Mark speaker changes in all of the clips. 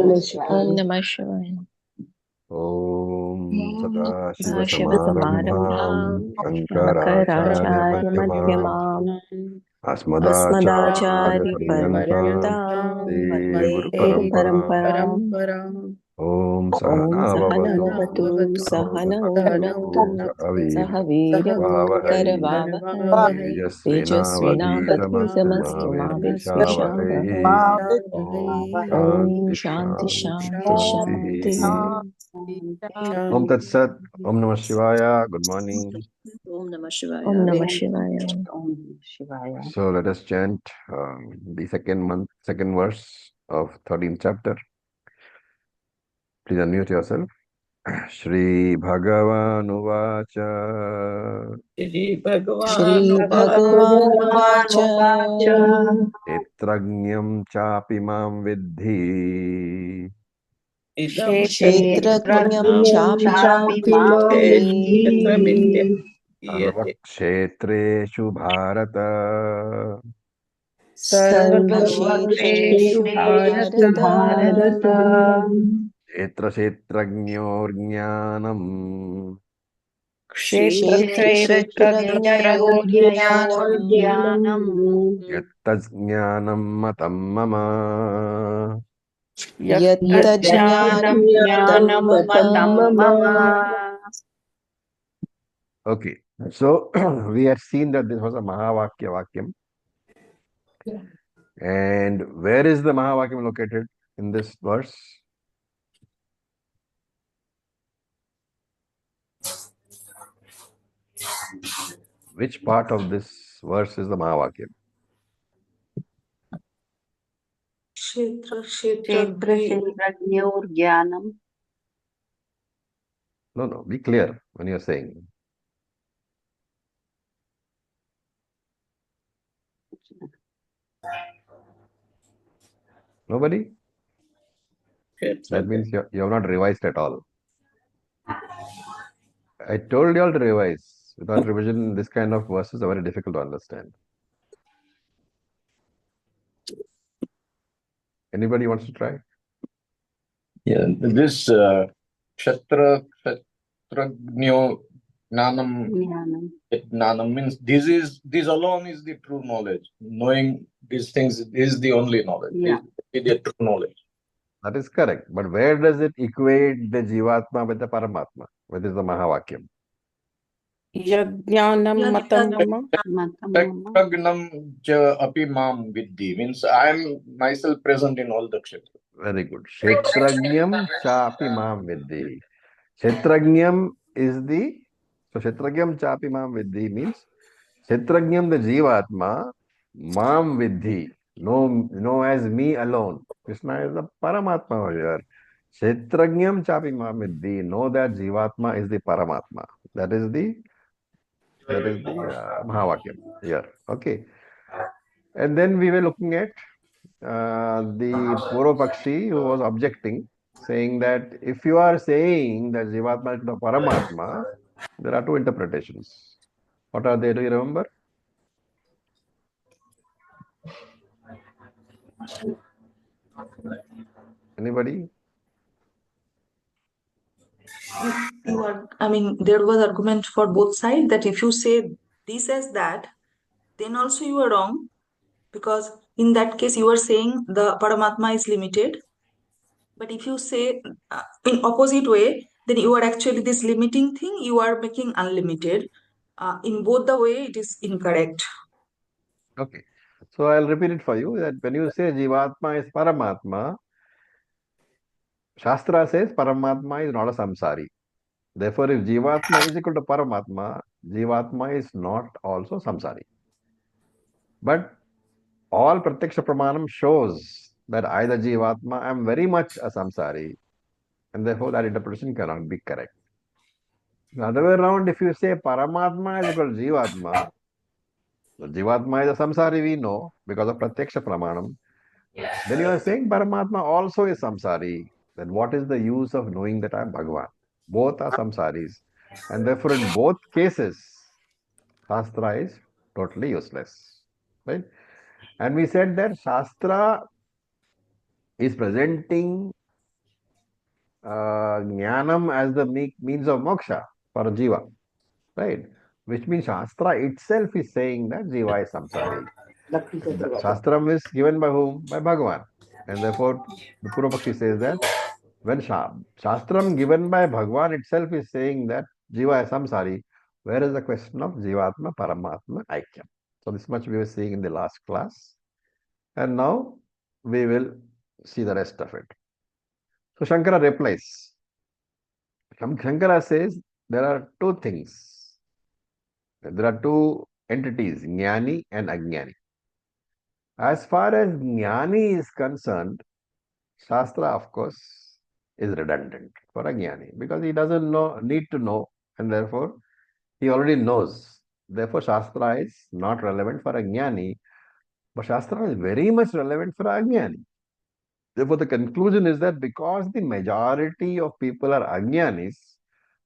Speaker 1: Om Namah Shivaya.
Speaker 2: Om
Speaker 1: Sadashiva-Samarambham
Speaker 2: Shankaracharya
Speaker 1: Shankaracharya-Madhyamam
Speaker 2: Asmadacharya-Paryantam
Speaker 1: Asmadacharya-Paryantam
Speaker 2: Vande
Speaker 1: Vande
Speaker 2: Guru
Speaker 1: Guru
Speaker 2: Paramparam.
Speaker 1: Paramparam.
Speaker 2: Om
Speaker 1: Om
Speaker 2: Sahana Bhavatu
Speaker 1: Sahanavavatu
Speaker 2: Sahana
Speaker 1: Sahanau
Speaker 2: Bhunaktu Sahaviryam
Speaker 1: Sahaviryam
Speaker 2: Karavavahem
Speaker 1: Karavavahem
Speaker 2: Tejasvinavadhitamastu
Speaker 1: Tejasvinavadhitamastu
Speaker 2: Ma
Speaker 1: Mavishavahai.
Speaker 2: Vishavahe. Om
Speaker 1: Om
Speaker 2: Shanti
Speaker 1: Shanti
Speaker 2: Shanti
Speaker 1: Shanti
Speaker 2: Shanti.
Speaker 1: Shanti.
Speaker 2: Om Tat Sat. Om Namah Shivaya. Good morning.
Speaker 3: Om Namah Shivaya.
Speaker 1: Om Namah Shivaya.
Speaker 2: So let us chant the second verse of 13th chapter. Please unmute yourself. Shri Bhagavan Uvacha
Speaker 3: Shri Bhagavan
Speaker 1: Shri Bhagavan Uvacha
Speaker 2: Etragnyam Chapi Mam Vidhi
Speaker 3: Idam
Speaker 1: Kshetrajñam chapi mam vidhi
Speaker 2: Sarvakshetreshu Bharata
Speaker 1: Sarvakshetreshu Bharata
Speaker 2: Kshetra Kshetrajñorjnanam
Speaker 1: Kshetra Kshetrajñayorjnanam
Speaker 2: Yattajnanam Matam Mama.
Speaker 1: Yatta jnanam matam mama.
Speaker 2: Okay, so we had seen that this was a Mahavakya Vakyam. And where is the Mahavakyam located in this verse? Which part of this verse is the Mahavakyam? No, be clear when you're saying. Nobody? That means you have not revised at all. I told you all to revise. Without revision, this kind of verses are very difficult to understand. Anybody wants to try?
Speaker 4: Yeah, this Kshatragno Gnanam means this alone is the true knowledge. Knowing these things is the only knowledge. Yeah. Is the true knowledge.
Speaker 2: That is correct. But where does it equate the Jivatma with the Paramatma? What is the Mahavakyam?
Speaker 5: Yajnanam matam mama.
Speaker 4: Kshetragnam cha api mam vidhi means I am myself present in all the kshetra.
Speaker 2: Very good. Kshetrajñam chapi mam vidhi. Kshetrajñam is the... So Kshetrajñam chapi mam vidhi means Kshetrajñam, the Jivatma, mam vidhi. Know as me alone. Krishna is the Paramatma over here. Kshetrajñam chapi mam vidhi. Know that Jivatma is the Paramatma. That is the Mahavakyam here. Okay. And then we were looking at the Purvapakshi who was objecting, saying that if you are saying that Jivatma is the Paramatma, there are two interpretations. What are they? Do you remember? Anybody?
Speaker 3: there was argument for both sides that if you say this as that, then also you are wrong, because in that case you are saying the Paramatma is limited. But if you say in opposite way, then you are actually this limiting thing, you are making unlimited. In both the way, it is incorrect.
Speaker 2: Okay. So I'll repeat it for you that when you say Jivatma is Paramatma, Shastra says Paramatma is not a samsari. Therefore, if Jivatma is equal to Paramatma, Jivatma is not also samsari. But all Pratyaksha Pramanam shows that either Jivatma, I am very much a samsari, and therefore that interpretation cannot be correct. The other way around, if you say Paramatma is equal to Jivatma, the Jivatma is a samsari we know because of Pratyaksha Pramanam, then you are saying Paramatma also is samsari. Then what is the use of knowing that I am Bhagavan? Both are samsaris. And therefore in both cases, Shastra is totally useless. Right? And we said that Shastra is presenting jnanam as the means of moksha for jiva, right? Which means Shastra itself is saying that jiva is samsari. The Shastram is given by whom? By Bhagavan. And therefore, the Purvapakshi says that when Shastram given by Bhagavan itself is saying that jiva is samsari, where is the question of jivatma, paramatma, aikyam? So this much we were seeing in the last class. And now we will see the rest of it. So Shankara replies. Shankara says there are two things. There are two entities, Jnani and Ajnani. As far as Jnani is concerned, Shastra, of course, is redundant for a Jnani because he doesn't need to know, and therefore he already knows. Therefore, Shastra is not relevant for a Jnani, but Shastra is very much relevant for a Ajnani. Therefore, the conclusion is that because the majority of people are Ajnanis,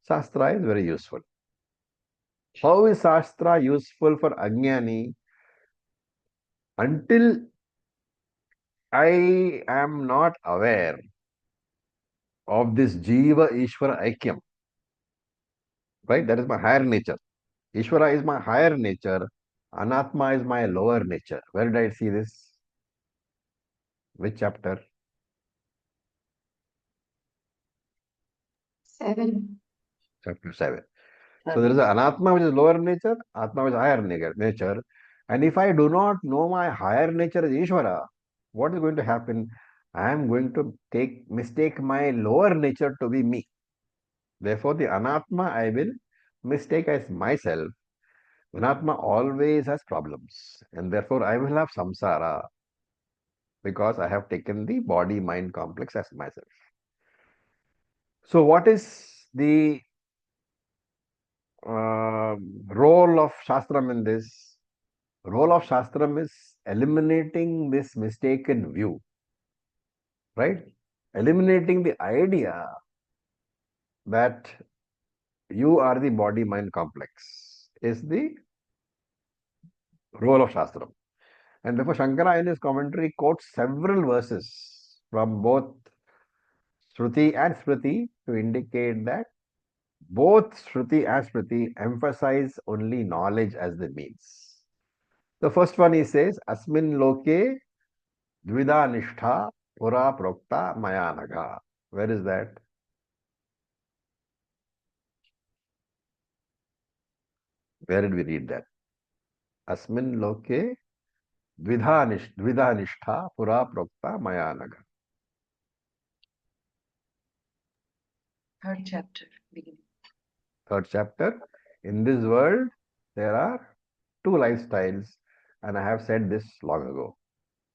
Speaker 2: Shastra is very useful. How is Shastra useful for Ajnani? Until I am not aware of this Jiva Ishvara Aikyam, right? That is my higher nature. Ishvara is my higher nature. Anatma is my lower nature. Where did I see this? Which chapter?
Speaker 1: 7.
Speaker 2: Chapter 7. So there is an Anatma which is lower nature, Atma which is higher nature. And if I do not know my higher nature as Ishvara, what is going to happen? I am going to mistake my lower nature to be me. Therefore, the Anatma I will mistake as myself. Anatma always has problems, and therefore I will have samsara because I have taken the body-mind complex as myself. So, what is the role of Shastram in this? Role of Shastram is eliminating this mistaken view, right? Eliminating the idea that you are the body-mind complex is the role of Shastram. And therefore, Shankara in his commentary quotes several verses from both Shruti and Smriti to indicate that both Shruti and Smriti emphasize only knowledge as the means. The first one he says, Asmin loke dvida nishtha pura prokta mayanaga. Where is that? Where did we read that? Asmin loke dvida nishtha pura prokta mayanaga.
Speaker 1: Third chapter, beginning.
Speaker 2: Third chapter. In this world, there are two lifestyles, and I have said this long ago,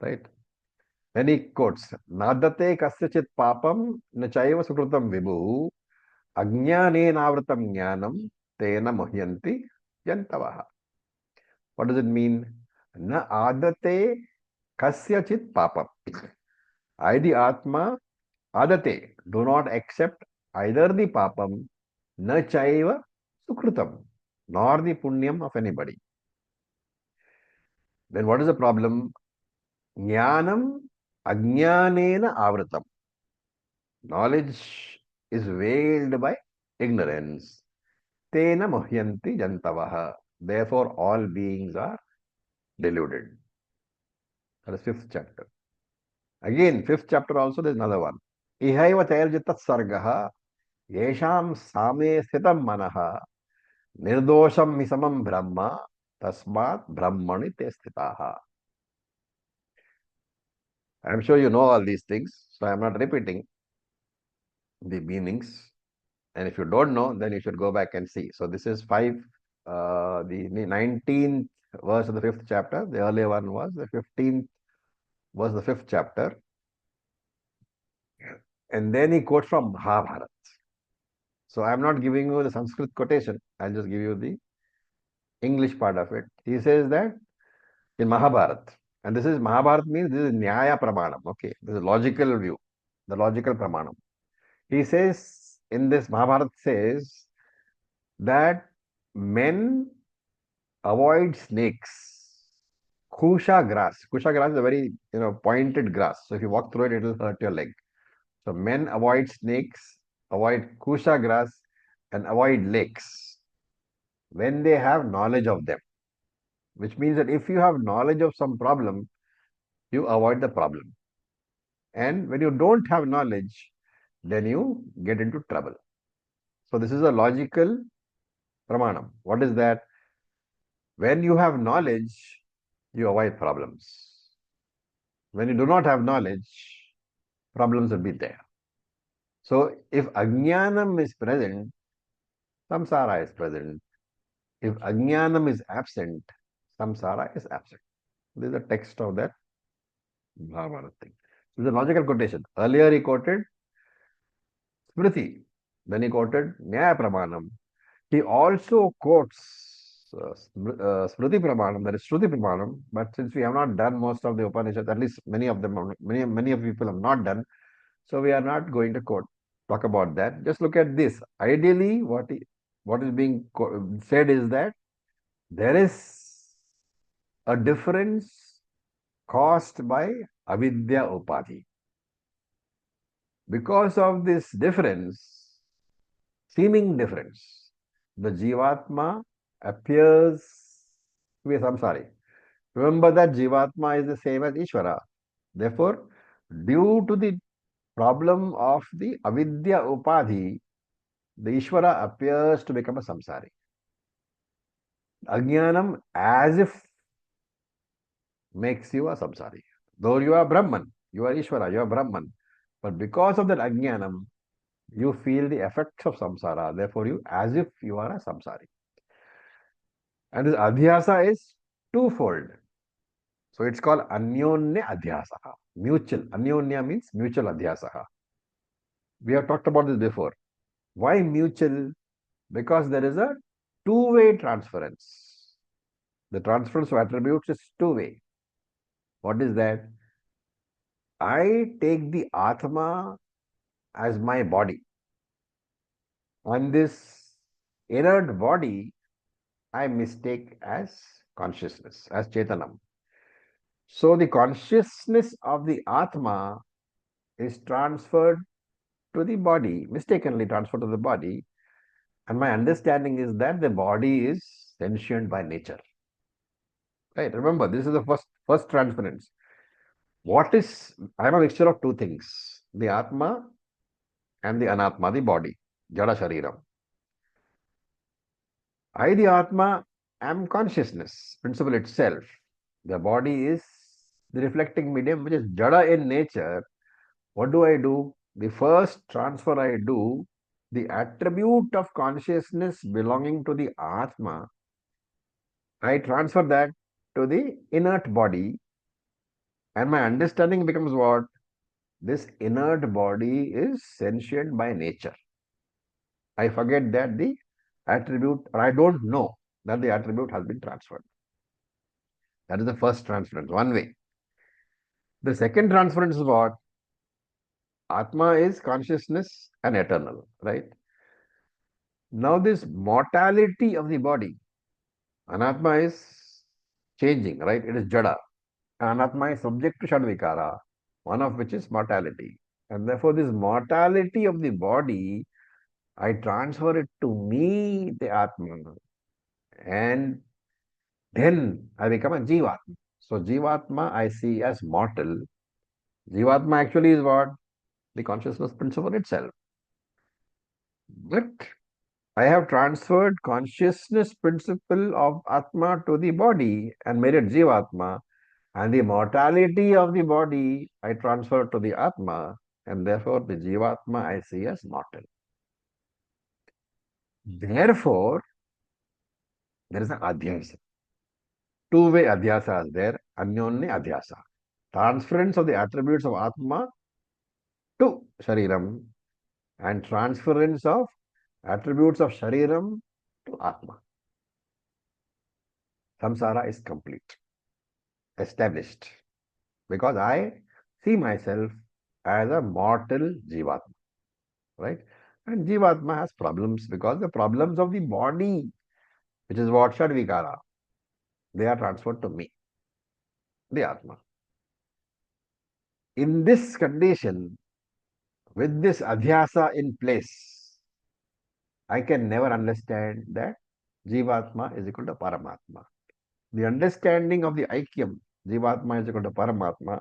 Speaker 2: right? Then he quotes, Nadate kasyachit papam nachaiva sukrutam vibhu ajnanenavritam jnanam tena muhyanti yantavaha. What does it mean? Na adate kasyachit papam. I, the Atma, adate, do not accept either the papam, na chaiva sukrutam, nor the punyam of anybody. Then what is the problem? Jnanam ajnanena avritam. Knowledge is veiled by ignorance. Tena muhyanti jantavaha. Therefore, all beings are deluded. That is fifth chapter. Again, fifth chapter also, there is another one. Ihaiva tairjitat sargaha yesham same sthitam manaha nirdosham misamam brahma tasmat brahmani te sthitaha. I am sure you know all these things, so I am not repeating the meanings. And if you don't know, then you should go back and see. So this is the 19th verse of the fifth chapter. The earlier one was the 15th was the fifth chapter. And then he quotes from Mahabharata. So I'm not giving you the Sanskrit quotation. I'll just give you the English part of it. He says that in Mahabharata, and this is Mahabharata means this is Nyaya Pramanam. Okay, this is logical view, the logical Pramanam. He says in this Mahabharata says that men avoid snakes. Kusha grass. Kusha grass is a very pointed grass. So if you walk through it, it will hurt your leg. So men avoid snakes, avoid kusha grass, and avoid lakes when they have knowledge of them. Which means that if you have knowledge of some problem, you avoid the problem. And when you don't have knowledge, then you get into trouble. So this is a logical pramanam. What is that? When you have knowledge, you avoid problems. When you do not have knowledge, problems will be there. So if ajnanam is present, samsara is present. If ajnanam is absent, samsara is absent. This is the text of that Bhagavad thing. This is a logical quotation. Earlier he quoted Smriti, then he quoted Nyaya Pramanam. He also quotes Smriti Pramanam, that is Shruti Pramanam, but since we have not done most of the Upanishads, at least many of them, many of people have not done, so we are not going to talk about that. Just look at this. Ideally, what is being said is that there is a difference caused by avidya upadhi. Because of this difference, seeming difference, the Jivatma appears to be a samsari. Remember that Jivatma is the same as Ishvara. Therefore, due to the problem of the avidya upadhi, the Ishvara appears to become a samsari. Ajnanam as if makes you a samsari. Though you are Brahman, you are Ishvara, you are Brahman. But because of that ajnanam, you feel the effects of samsara. Therefore, you as if you are a samsari. And this adhyasa is twofold. So it's called anyonya adhyasa. Mutual. Anyonya means mutual adhyasa. We have talked about this before. Why mutual? Because there is a two-way transference. The transference of attributes is two-way. What is that? I take the Atma as my body. And this inert body, I mistake as consciousness, as Chetanam. So the consciousness of the Atma is transferred to the body, mistakenly transferred to the body. And my understanding is that the body is sentient by nature. Right? Remember, this is the first transference. What is, I am a mixture of two things, the Atma and the Anatma, the body, Jada Shariram. I, the Atma, am consciousness, principle itself. The body is the reflecting medium, which is Jada in nature. What do? The first transfer I do, the attribute of consciousness belonging to the Atma, I transfer that to the inert body, and my understanding becomes what? This inert body is sentient by nature. I forget that the attribute, or I don't know that the attribute has been transferred. That is the first transference, one way. The second transference is what? Atma is consciousness and eternal, right? Now this mortality of the body, Anatma is changing, right? It is Jada. Anatma is subject to Shadvikara, one of which is mortality. And therefore this mortality of the body, I transfer it to me, the Atma. And then I become a Jivatma. So Jivatma I see as mortal. Jivatma actually is what? The consciousness principle itself. But I have transferred consciousness principle of Atma to the body and made it Jivatma. And the mortality of the body I transfer to the Atma, and therefore the Jivatma I see as mortal. Therefore, there is an adhyasa. Two-way adhyasa is there, anyonya adhyasa. Transference of the attributes of Atma to Shariram and transference of attributes of Shariram to Atma. Samsara is complete, established, because I see myself as a mortal Jivatma, right? And Jivatma has problems because the problems of the body, which is what Shadvikara, they are transferred to me, the Atma. In this condition, with this adhyasa in place, I can never understand that Jivatma is equal to Paramatma. The understanding of the Aikyam, Jivatma is equal to Paramatma,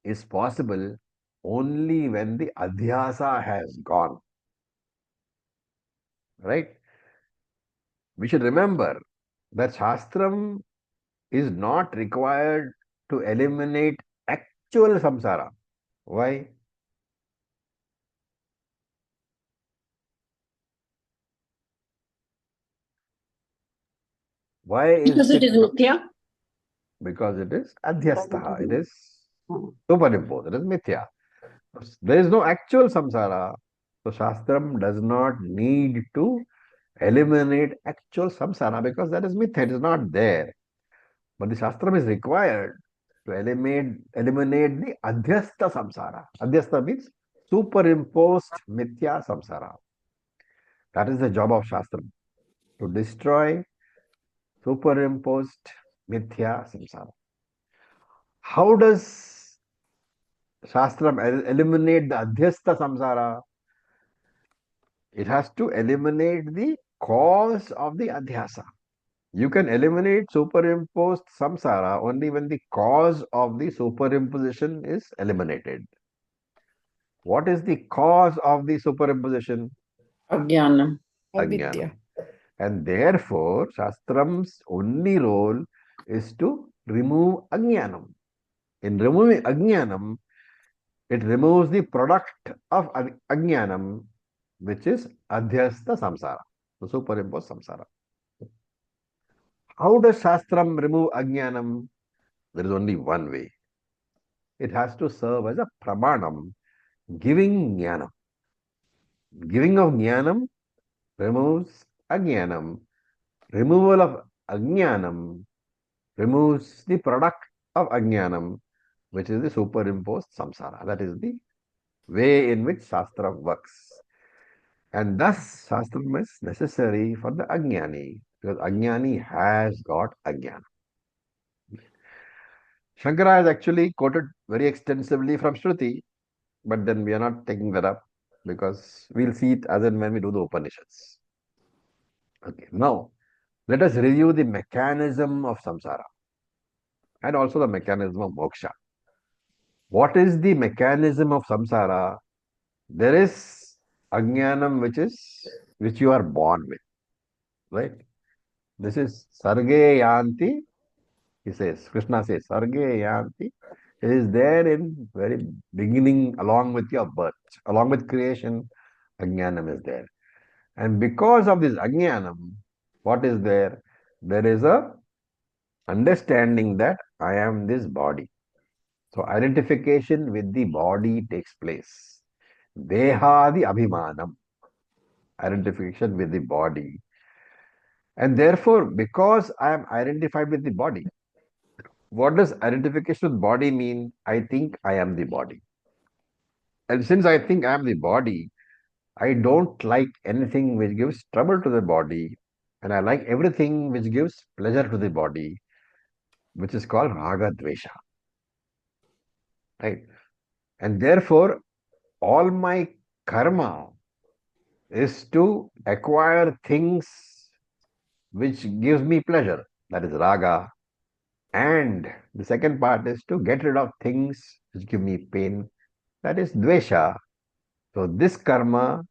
Speaker 2: is possible only when the adhyasa has gone. Right? We should remember that Shastram is not required to eliminate actual samsara. Why? Why is
Speaker 5: Because it
Speaker 2: it
Speaker 5: is mithya.
Speaker 2: Because it is adhyastha, it is superimposed, it is mithya. There is no actual samsara. So Shastram does not need to eliminate actual samsara because that is mithya, it is not there. But the Shastram is required to eliminate the adhyastha samsara. Adhyastha means superimposed mithya samsara. That is the job of Shastram, to destroy superimposed mithya samsara. How does Shastram eliminate the adhyastha samsara? It has to eliminate the cause of the adhyasa. You can eliminate superimposed samsara only when the cause of the superimposition is eliminated. What is the cause of the superimposition?
Speaker 5: Ajnanam.
Speaker 2: Ajnanam. And therefore, Shastram's only role is to remove Ajnanam. In removing Ajnanam, it removes the product of Ajnanam, which is Adhyastha Samsara, the superimposed Samsara. How does Shastram remove Ajnanam? There is only one way. It has to serve as a Pramanam, giving Jnanam. Giving of Jnanam removes Ajnanam. Removal of Ajnanam removes the product of Ajnanam, which is the superimposed samsara. That is the way in which Shastra works. And thus, Shastram is necessary for the Ajnani, because Ajnani has got Ajnana. Shankara has actually quoted very extensively from Shruti, but then we are not taking that up because we'll see it as and when we do the Upanishads. Okay, now let us review the mechanism of samsara and also the mechanism of moksha. What is the mechanism of samsara? There is ajnanam which you are born with, right? This is sarge yanti. He says, Krishna says, sarge yanti. It is there in very beginning, along with your birth, along with creation. Ajnanam is there, and because of this ajnanam, what is there? There is a understanding that I am this body. So identification with the body takes place. Dehadi abhimanam, identification with the body. And therefore, because I am identified with the body, what does identification with body mean? I think I am the body. And since I think I am the body, I don't like anything which gives trouble to the body. And I like everything which gives pleasure to the body, which is called raga dvesha. Right? And therefore, all my karma is to acquire things which gives me pleasure. That is raga. And the second part is to get rid of things which give me pain. That is dvesha. So this karma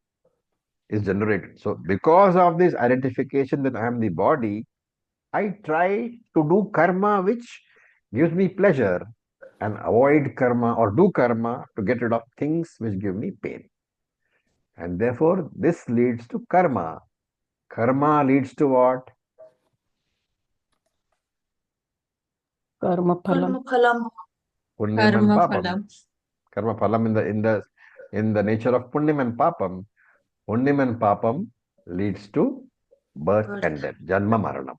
Speaker 2: is generated. So because of this identification that I am the body, I try to do karma which gives me pleasure and avoid karma or do karma to get rid of things which give me pain. And therefore, this leads to karma. Karma leads to what?
Speaker 5: Karma phalam.
Speaker 3: Karma phalam.
Speaker 2: Punyam and
Speaker 1: Karma
Speaker 2: papam.
Speaker 1: phalam.
Speaker 2: Karma phalam in the nature of punyam and papam. Punyam and papam leads to birth and death, janma maranam.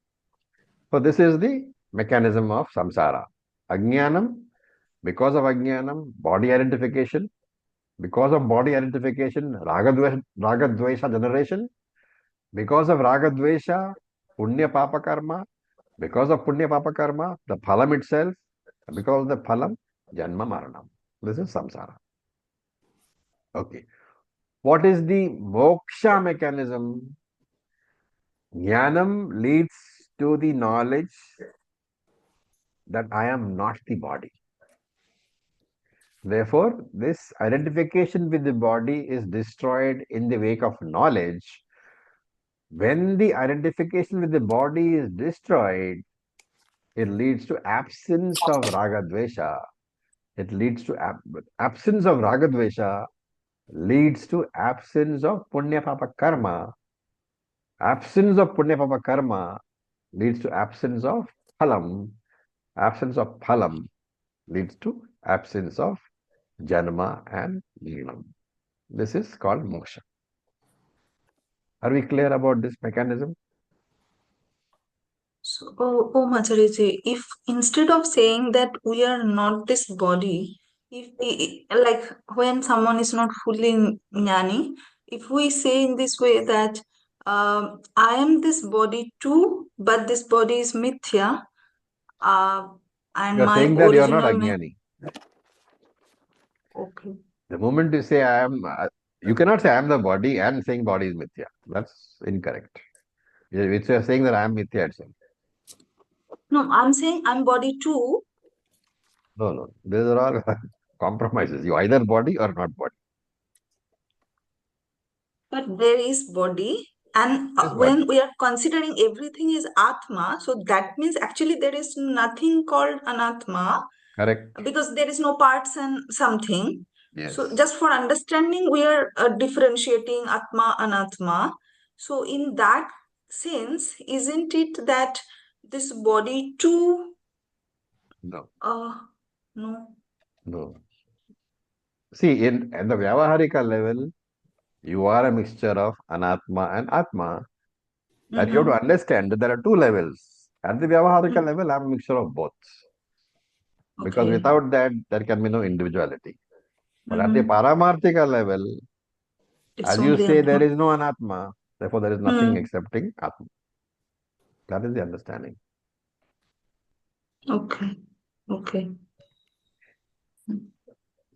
Speaker 2: So this is the mechanism of samsara. Ajnanam, because of ajnanam, body identification. Because of body identification, raga dvesha generation. Because of raga dvesha, punya papa karma. Because of punya papa karma, the phalam itself. Because of the phalam, janma maranam. This is samsara. Okay. What is the moksha mechanism? Jnanam leads to the knowledge that I am not the body. Therefore, this identification with the body is destroyed in the wake of knowledge. When the identification with the body is destroyed, it leads to absence of raga dvesha. It leads to absence of raga dvesha leads to absence of punya papa karma. Absence of punya papa karma leads to absence of phalam. Absence of phalam leads to absence of janma and mरणam. This is called moksha. Are we clear about this mechanism?
Speaker 3: So, Machariji, if instead of saying that we are not this body, like when someone is not fully jnani, if we say in this way that I am this body too, but this body is mithya, uh, and
Speaker 2: You are
Speaker 3: my
Speaker 2: saying that you are not
Speaker 3: original
Speaker 2: ajnani.
Speaker 3: okay.
Speaker 2: The moment you say I am, you cannot say I am the body and saying body is mithya. That's incorrect. It's you are saying that I am mithya itself.
Speaker 3: No, I'm saying I'm body too,
Speaker 2: No, no. These are all compromises. You either body or not body.
Speaker 3: but there is body. And
Speaker 2: This body.
Speaker 3: when we are considering everything is Atma, so that means actually there is nothing called Anatma
Speaker 2: Correct.
Speaker 3: because there is no parts and something.
Speaker 2: Yes.
Speaker 3: So just for understanding, we are differentiating Atma, Anatma. So in that sense, isn't it that this body too?
Speaker 2: No.
Speaker 3: No.
Speaker 2: No. See, at the Vyavaharika level, you are a mixture of Anatma and Atma. And you have to
Speaker 3: Mm-hmm.
Speaker 2: understand that there are two levels. At the Vyavaharika level, I am a mixture of both. Because
Speaker 3: Okay.
Speaker 2: without that, there can be no individuality. But at the
Speaker 3: Mm-hmm.
Speaker 2: Paramarthika level,
Speaker 3: It's
Speaker 2: as you
Speaker 3: only
Speaker 2: say, there
Speaker 3: Atma.
Speaker 2: is no Anatma. Therefore, there is nothing
Speaker 3: Hmm.
Speaker 2: excepting Atma. That is the understanding.
Speaker 3: Okay. Okay.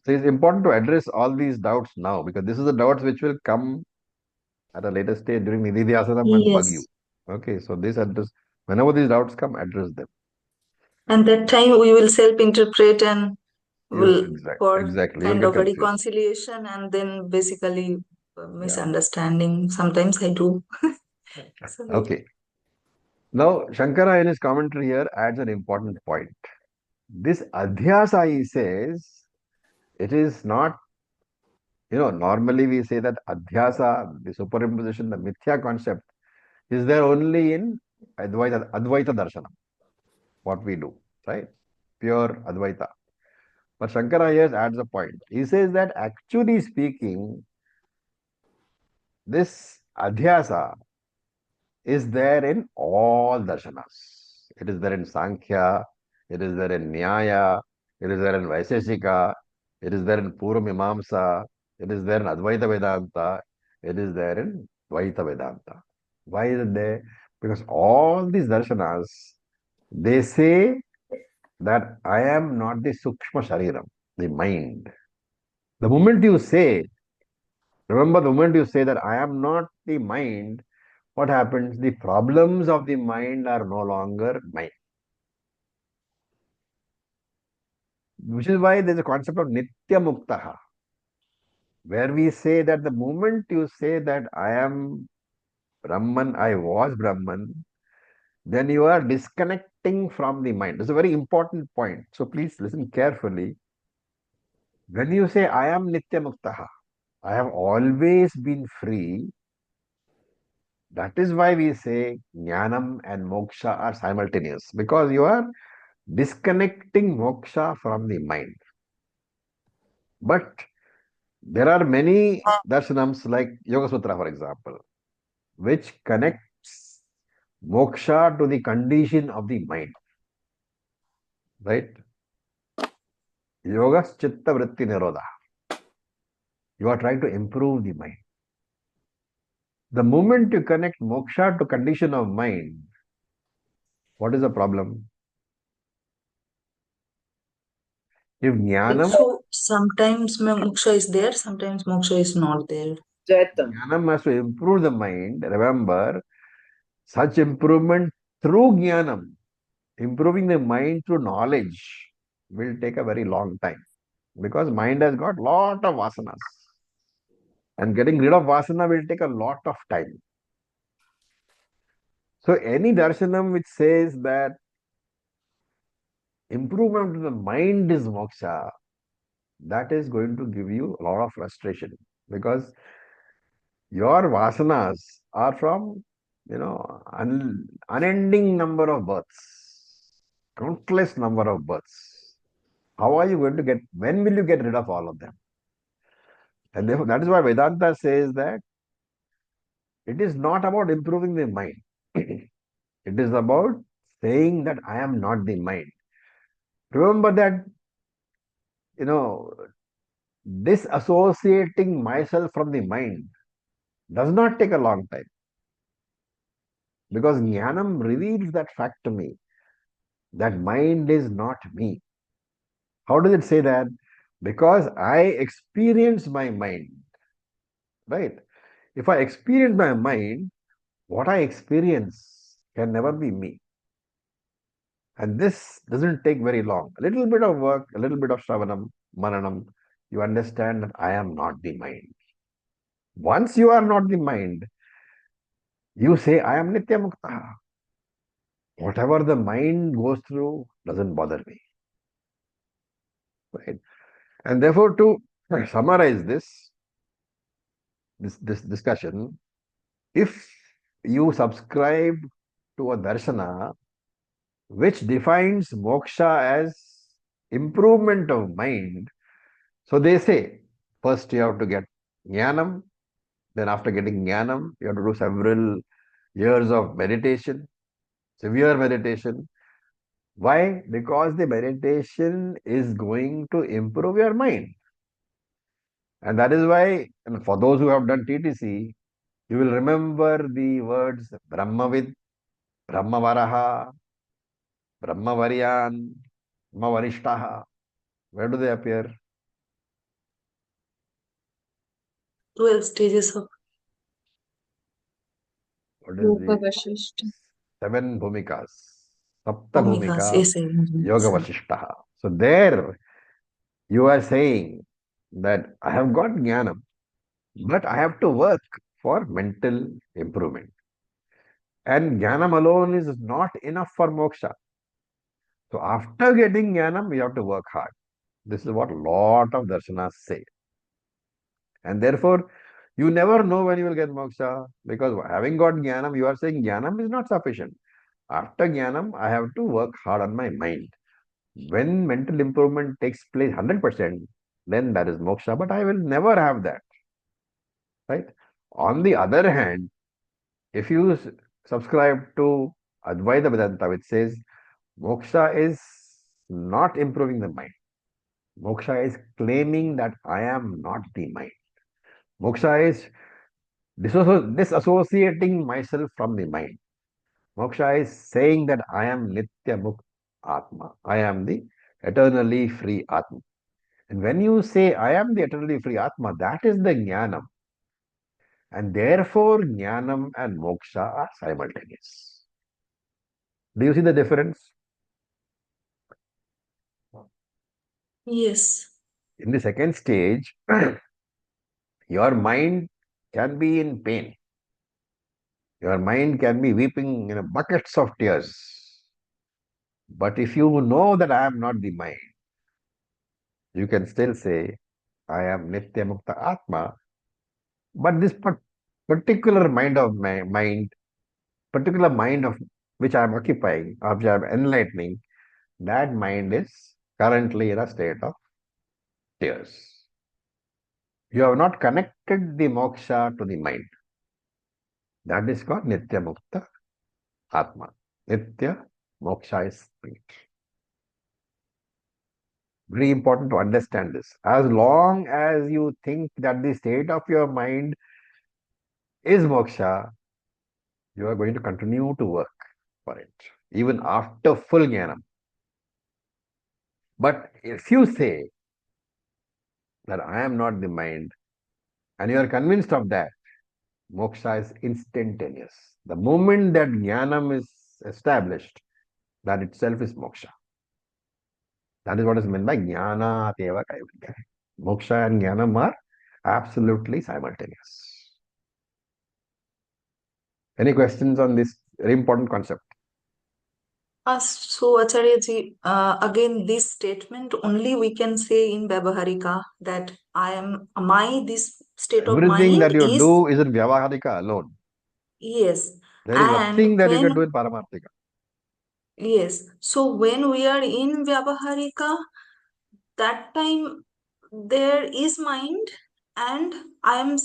Speaker 2: So it's important to address all these doubts now because this is the doubts which will come at a later stage during Nididhyasanam and bug you.
Speaker 3: Yes.
Speaker 2: Okay, so this address, whenever these doubts come, address them.
Speaker 3: And that time we will self-interpret and
Speaker 2: Yes,
Speaker 3: will for
Speaker 2: exactly. You'll
Speaker 3: kind
Speaker 2: get
Speaker 3: of a
Speaker 2: confused.
Speaker 3: reconciliation and then basically
Speaker 2: Yeah.
Speaker 3: misunderstanding. Sometimes I do. Sorry.
Speaker 2: Okay. Now, Shankara in his commentary here adds an important point. This adhyasa, he says, it is not, normally we say that adhyasa, the superimposition, the mithya concept, is there only in Advaita Darshanam, what we do, right? Pure Advaita. But Shankara here adds a point. He says that actually speaking, this adhyasa is there in all darshanas. It is there in Sankhya, it is there in Nyaya, it is there in Vaiseshika, it is there in Purva Mimamsa, it is there in Advaita Vedanta, it is there in Dvaita Vedanta. Why is it there? Because all these darshanas, they say that I am not the Sukshma Shariram, the mind. The moment you say, remember the moment you say that I am not the mind, what happens? The problems of the mind are no longer mine. Which is why there is a concept of Nitya Muktaha, where we say that the moment you say that I am Brahman, I was Brahman, then you are disconnecting from the mind. It's a very important point. So please listen carefully. When you say I am Nitya Muktaha, I have always been free. That is why we say Jnanam and Moksha are simultaneous because you are disconnecting moksha from the mind. But there are many darshanams like Yoga Sutra, for example, which connects moksha to the condition of the mind. Right? Yoga chitta vritti nirodha. You are trying to improve the mind. The moment you connect moksha to condition of mind, what is the problem? If jnanam,
Speaker 3: So Sometimes moksha is there, sometimes moksha is not there.
Speaker 2: Jnanam has to improve the mind. Remember, such improvement through jnanam, improving the mind through knowledge, will take a very long time because mind has got lot of vasanas, and getting rid of vasana will take a lot of time. So any darshanam which says that improvement of the mind is moksha, that is going to give you a lot of frustration because your vasanas are from, unending number of births, countless number of births. How are you going to get, when will you get rid of all of them? And therefore, that is why Vedanta says that it is not about improving the mind. It is about saying that I am not the mind. Remember that, you know, disassociating myself from the mind does not take a long time because Jnanam reveals that fact to me that mind is not me. How does it say that? Because I experience my mind, right? If I experience my mind, what I experience can never be me. And this doesn't take very long. A little bit of work, a little bit of shravanam, mananam, you understand that I am not the mind. Once you are not the mind, you say, I am Nitya Mukta. Whatever the mind goes through doesn't bother me. Right? And therefore, to summarize this discussion, if you subscribe to a darshana which defines moksha as improvement of mind, so they say first you have to get jnanam, then after getting jnanam, you have to do several years of meditation, severe meditation. Why? Because the meditation is going to improve your mind. And that is why, and for those who have done TTC, you will remember the words Brahmavid, Brahmavaraha, Brahmavaryan, Brahmavarishtaha. Where do they appear?
Speaker 3: 12 stages of
Speaker 2: What is the
Speaker 1: Vasishta.
Speaker 2: 7 bhumikas? Sapta
Speaker 3: bhumikas.
Speaker 2: bhumika,
Speaker 3: Yes, I remember.
Speaker 2: Yoga Vasishtaha. So there you are saying that I have got jnanam, but I have to work for mental improvement. And jnanam alone is not enough for moksha. So after getting jnanam, you have to work hard. This is what a lot of darshanas say. And therefore, you never know when you will get moksha because having got jnanam, you are saying jnanam is not sufficient. After jnanam, I have to work hard on my mind. When mental improvement takes place 100%, then that is moksha, but I will never have that. Right? On the other hand, if you subscribe to Advaita Vedanta, which says moksha is not improving the mind. Moksha is claiming that I am not the mind. Moksha is disassociating myself from the mind. Moksha is saying that I am Nitya Mukta Atma. I am the eternally free Atma. And when you say I am the eternally free Atma, that is the Jnanam. And therefore, Jnanam and Moksha are simultaneous. Do you see the difference?
Speaker 3: Yes.
Speaker 2: In the second stage, your mind can be in pain. Your mind can be weeping in buckets of tears. But if you know that I am not the mind, you can still say, I am Nitya Mukta Atma. But this particular mind of my mind, particular mind of which I am occupying, or which I am enlightening, that mind is currently in a state of tears. You have not connected the moksha to the mind. That is called Nitya Mukta Atma. Nitya Moksha is spirit. Very important to understand this. As long as you think that the state of your mind is moksha, you are going to continue to work for it, even after full jnanam. But if you say that I am not the mind, and you are convinced of that, moksha is instantaneous. The moment that jnanam is established, that itself is moksha. That is what is meant by jnana teva kaivalya. Moksha and jnanam are absolutely simultaneous. Any questions on this very important concept?
Speaker 3: So, Acharya ji, again, this statement only we can say in Vyavaharika that this state of
Speaker 2: Everything
Speaker 3: mind
Speaker 2: that you
Speaker 3: is,
Speaker 2: do is in Vyavaharika alone.
Speaker 3: yes.
Speaker 2: There is
Speaker 3: And
Speaker 2: nothing that you can
Speaker 3: when,
Speaker 2: do in Paramarthika.
Speaker 3: yes, so when we are in Vyavaharika, that time there is mind, and I'm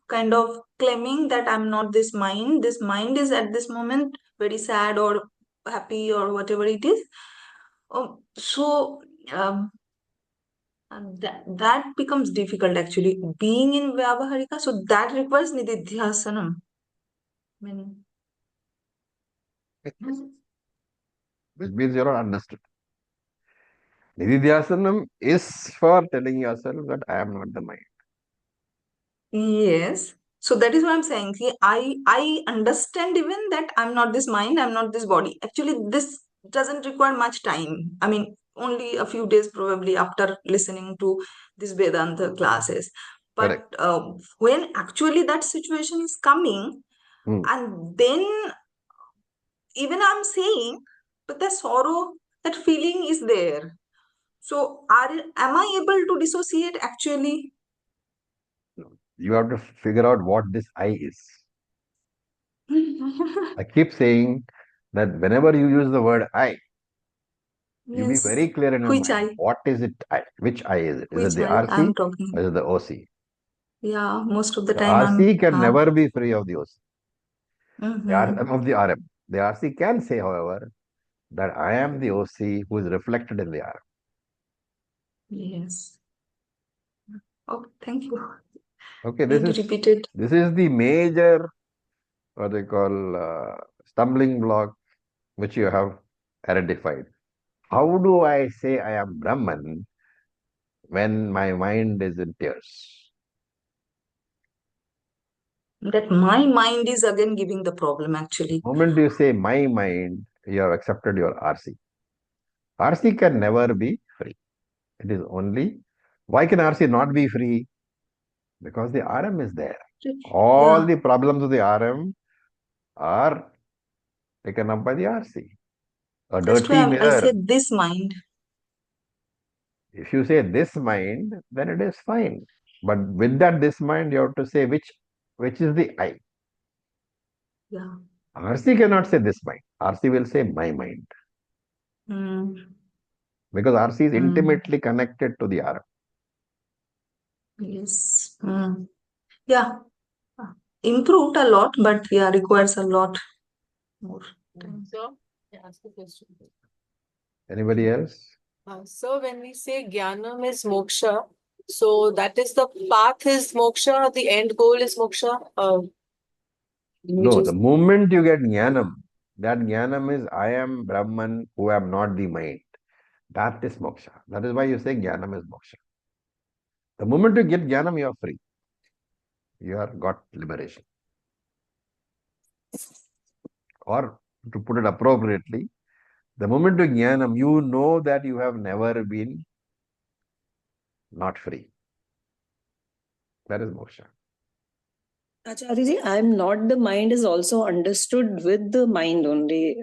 Speaker 3: kind of claiming that I'm not this mind. This mind is at this moment very sad or happy or whatever it is. So that becomes difficult actually. Being in Vyavaharika, so that requires Nididhyasanam. I mean,
Speaker 2: Which means you're not understood. Nididhyasanam is for telling yourself that I am not the mind.
Speaker 3: yes. So that is what I'm saying. See, I understand even that I'm not this mind, I'm not this body. Actually, this doesn't require much time. I mean, only a few days probably after listening to these Vedanta classes.
Speaker 2: Correct.
Speaker 3: But when actually that situation is coming, and then even I'm saying, but the sorrow, that feeling is there. So am I able to dissociate actually?
Speaker 2: You have to figure out what this I is. I keep saying that whenever you use the word I, you be
Speaker 3: Yes.
Speaker 2: very clear in your
Speaker 3: Which
Speaker 2: mind.
Speaker 3: I?
Speaker 2: What is it I? Which I is it? Is it
Speaker 3: Which
Speaker 2: the
Speaker 3: I
Speaker 2: RC
Speaker 3: am talking?
Speaker 2: or is it the OC?
Speaker 3: Yeah, most of the
Speaker 2: The
Speaker 3: time I'm.
Speaker 2: RC can never be free of the OC.
Speaker 3: Mm-hmm.
Speaker 2: Of the RM. The RC can say, however, that I am the OC who is reflected in the RM.
Speaker 3: Yes. Oh, thank you.
Speaker 2: Okay,
Speaker 3: Being repeated.
Speaker 2: this is the major what they call stumbling block which you have identified. How do I say I am Brahman when my mind is in tears?
Speaker 3: That my mind is again giving the problem actually.
Speaker 2: The moment you say my mind, you have accepted your RC. RC can never be free. It is only, why can RC not be free? Because the RM is there. All
Speaker 3: Yeah.
Speaker 2: the problems of the RM are taken up by the RC. A
Speaker 3: That's
Speaker 2: dirty
Speaker 3: why I
Speaker 2: mirror.
Speaker 3: said this mind.
Speaker 2: If you say this mind, then it is fine. But with that this mind, you have to say which is the I.
Speaker 3: Yeah.
Speaker 2: RC cannot say this mind. RC will say my mind.
Speaker 3: Mm.
Speaker 2: Because RC is
Speaker 3: Mm.
Speaker 2: intimately connected to the RM.
Speaker 3: Yes. Mm. Yeah. Improved a lot, but yeah, requires a lot more time.
Speaker 5: So, I ask a question.
Speaker 2: Anybody else?
Speaker 5: So when we say Jnanam is moksha, so that is the path is moksha, the end goal is moksha.
Speaker 2: No, the moment you get jnanam, that jnanam is I am Brahman who am not the mind. That is moksha. That is why you say jnanam is moksha. The moment you get jnanam, you are free. You are got liberation. Or to put it appropriately, the moment you jnanam, you know that you have never been not free. That is moksha.
Speaker 6: Acharya, I'm not the mind is also understood with the mind only.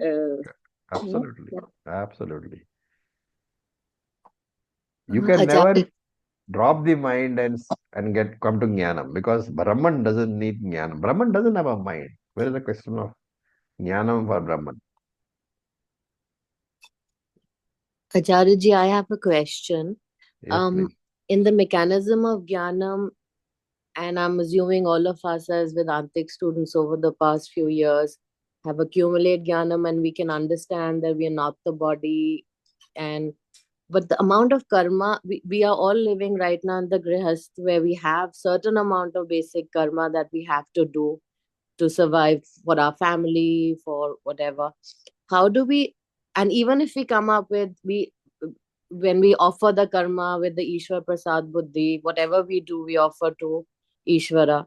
Speaker 2: Absolutely.
Speaker 6: Yeah.
Speaker 2: Absolutely. You can never drop the mind and come to jnanam because Brahman doesn't need jnanam. Brahman doesn't have a mind. Where is the question of jnanam for Brahman?
Speaker 7: Acharya ji, I have a question.
Speaker 2: Yes, please.
Speaker 7: In the mechanism of Jnanam, and I'm assuming all of us as Vedantic students over the past few years have accumulated Jnanam and we can understand that we are not the body. But the amount of karma, we are all living right now in the grihast where we have certain amount of basic karma that we have to do to survive for our family, for whatever. How do we, and even if we come up with, when we offer the karma with the Ishwar Prasad Buddhi, whatever we do, we offer to Ishvara.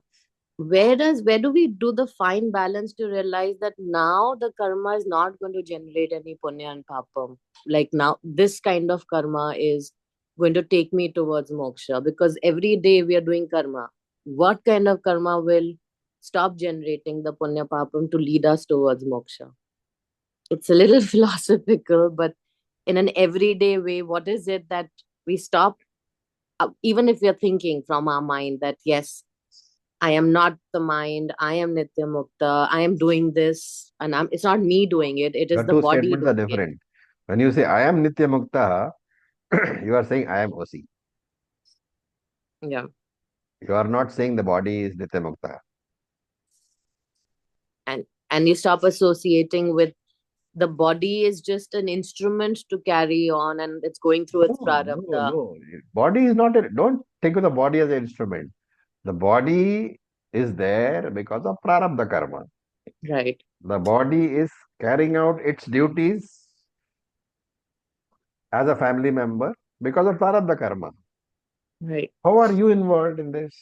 Speaker 7: Where do we do the fine balance to realize that now the karma is not going to generate any punya and papam? Like now, this kind of karma is going to take me towards moksha, because every day we are doing karma. What kind of karma will stop generating the punya papam to lead us towards moksha? It's a little philosophical, but in an everyday way, what is it that we stop, even if we are thinking from our mind that yes, I am not the mind, I am Nitya Mukta, I am doing this, and it's not me doing it, it is
Speaker 2: The
Speaker 7: the
Speaker 2: two
Speaker 7: body
Speaker 2: statements are
Speaker 7: doing it.
Speaker 2: different. When you say I am Nitya Mukta, you are saying I am OC.
Speaker 7: Yeah.
Speaker 2: You are not saying the body is Nitya Mukta.
Speaker 7: And you stop associating with the body is just an instrument to carry on, and it's going through its prarabdha.
Speaker 2: No. Body is not don't think of the body as an instrument. The body is there because of prarabdha karma.
Speaker 7: Right.
Speaker 2: The body is carrying out its duties as a family member because of prarabdha karma.
Speaker 7: Right.
Speaker 2: How are you involved in this?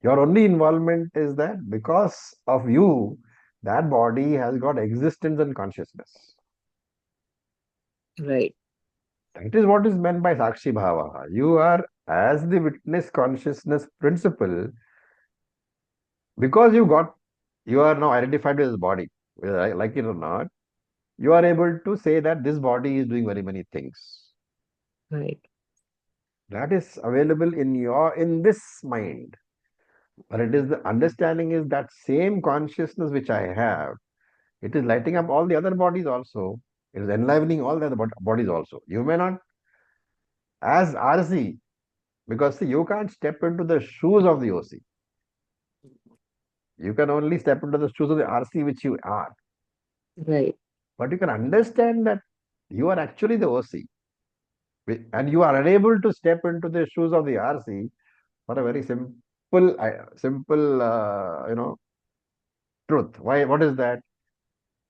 Speaker 2: Your only involvement is that because of you, that body has got existence and consciousness.
Speaker 7: Right.
Speaker 2: That is what is meant by Sakshi Bhava. You are as the witness consciousness principle because you are now identified with this body, whether I like it or not. You are able to say that this body is doing very many things.
Speaker 7: Right.
Speaker 2: That is available in this mind. But it is the understanding is that same consciousness which I have, it is lighting up all the other bodies also. It is enlivening all the other bodies also. You may not, as RC, because see, you can't step into the shoes of the OC. You can only step into the shoes of the RC which you are.
Speaker 7: Right.
Speaker 2: But you can understand that you are actually the OC. And you are unable to step into the shoes of the RC for a very simple, truth. Why? What is that?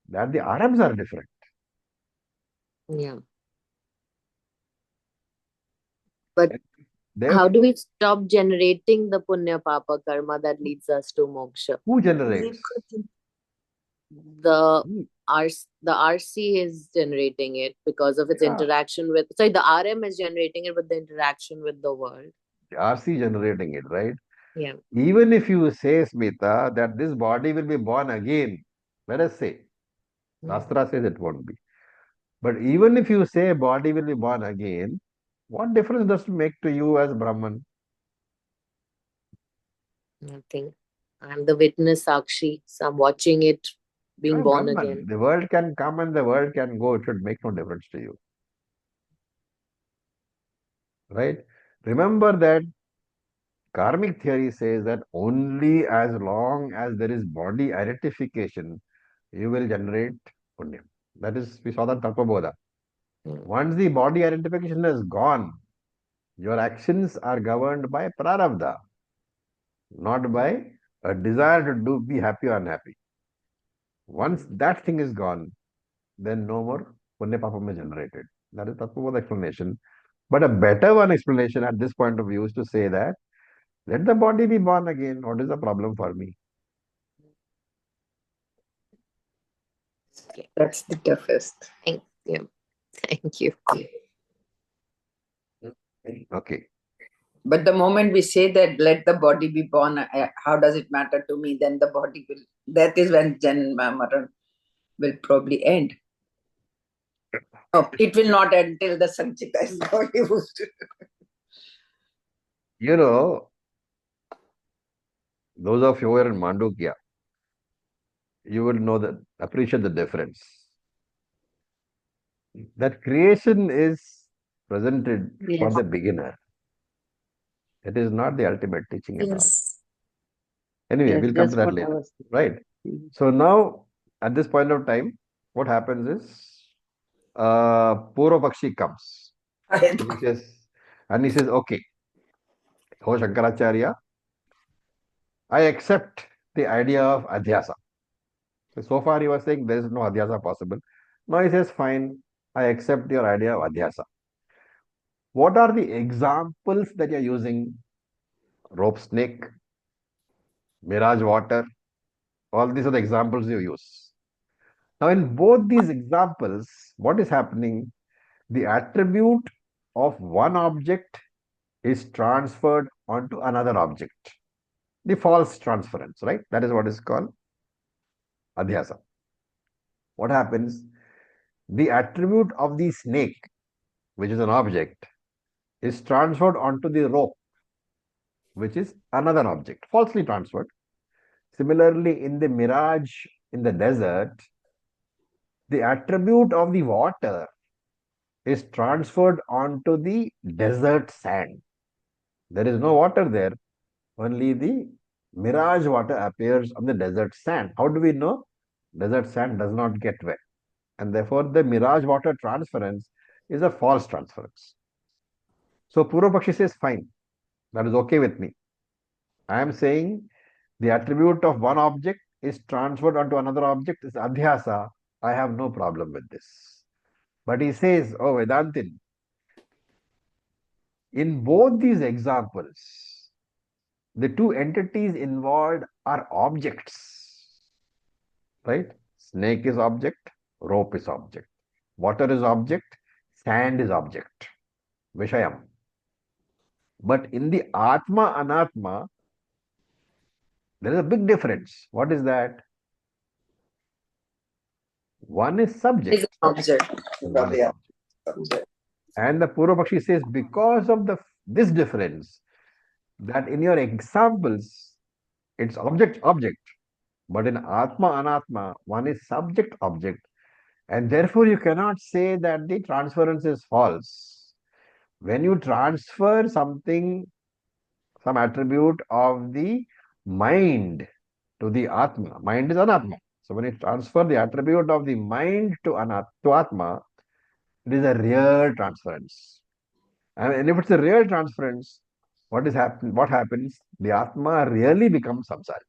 Speaker 2: That the RMs are different.
Speaker 7: Yeah. But how
Speaker 2: Therefore,
Speaker 7: do we stop generating the punya papa karma that leads us to moksha?
Speaker 2: who generates?
Speaker 7: The
Speaker 2: Hmm.
Speaker 7: the RC is generating it because of its
Speaker 2: Yeah,
Speaker 7: interaction with, sorry, the RM is generating it with the interaction with the world.
Speaker 2: the RC generating it, right?
Speaker 7: Yeah.
Speaker 2: Even if you say, Smita, that this body will be born again, let us say, Shastra says it won't be. But even if you say body will be born again, what difference does it make to you as Brahman?
Speaker 7: Nothing. I'm the witness, Sakshi. So I'm watching it
Speaker 2: You
Speaker 7: being
Speaker 2: are
Speaker 7: born
Speaker 2: Brahman.
Speaker 7: again.
Speaker 2: The world can come and the world can go. It should make no difference to you. Right? Remember that karmic theory says that only as long as there is body identification, you will generate punya. That is, we saw that Tapabodha. Once the body identification is gone, your actions are governed by prarabdha, not by a desire to be happy or unhappy. Once that thing is gone, then no more punya papam is generated. That is Tattva explanation. But a better one explanation at this point of view is to say that let the body be born again. What is the problem for me?
Speaker 1: That's the toughest.
Speaker 7: Thank you. Thank you.
Speaker 2: Okay.
Speaker 1: But the moment we say that, let the body be born, how does it matter to me? Then the body will, that is when Janma Maran will probably end. Oh, it will not end till the Sanchita is not used.
Speaker 2: You know, those of you who are in Mandukya, you will know that, appreciate the difference. That creation is presented for
Speaker 6: Yes.
Speaker 2: the beginner. It is not the ultimate teaching at all.
Speaker 6: Yes.
Speaker 2: Anyway,
Speaker 6: Yes,
Speaker 2: we'll come to
Speaker 6: that's
Speaker 2: that
Speaker 6: what I
Speaker 2: later.
Speaker 6: was.
Speaker 2: Right. So now, at this point of time, what happens is, Purva Pakshi comes. And he says, okay, oh Shankaracharya, I accept the idea of adhyasa. So far he was saying there is no adhyasa possible. Now he says, fine, I accept your idea of adhyasa. What are the examples that you're using? Rope snake, mirage water, all these are the examples you use. Now, in both these examples, what is happening? The attribute of one object is transferred onto another object. The false transference, right? That is what is called adhyasa. What happens? The attribute of the snake, which is an object, is transferred onto the rope, which is another object, falsely transferred. Similarly, in the mirage in the desert, the attribute of the water is transferred onto the desert sand. There is no water there, only the mirage water appears on the desert sand. How do we know? Desert sand does not get wet, and therefore the mirage water transference is a false transference. So Purva Pakshi says, fine, that is okay with me. I am saying the attribute of one object is transferred onto another object is adhyasa. I have no problem with this. But he says, oh Vedantin, in both these examples, the two entities involved are objects, right? Snake is object, rope is object, water is object, sand is object, Vishayam. But in the Atma Anatma, there is a big difference. What is that? One is
Speaker 1: Is
Speaker 2: subject,
Speaker 1: an object.
Speaker 2: one is object. And the Purva Pakshi says, because of this difference, that in your examples, it's object, object. But in Atma, Anatma, one is subject, object. And therefore, you cannot say that the transference is false. When you transfer something, some attribute of the mind to the Atma, mind is Anatma. So when you transfer the attribute of the mind to Atma, it is a real transference. And if it's a real transference, what happens? The Atma really becomes samsari.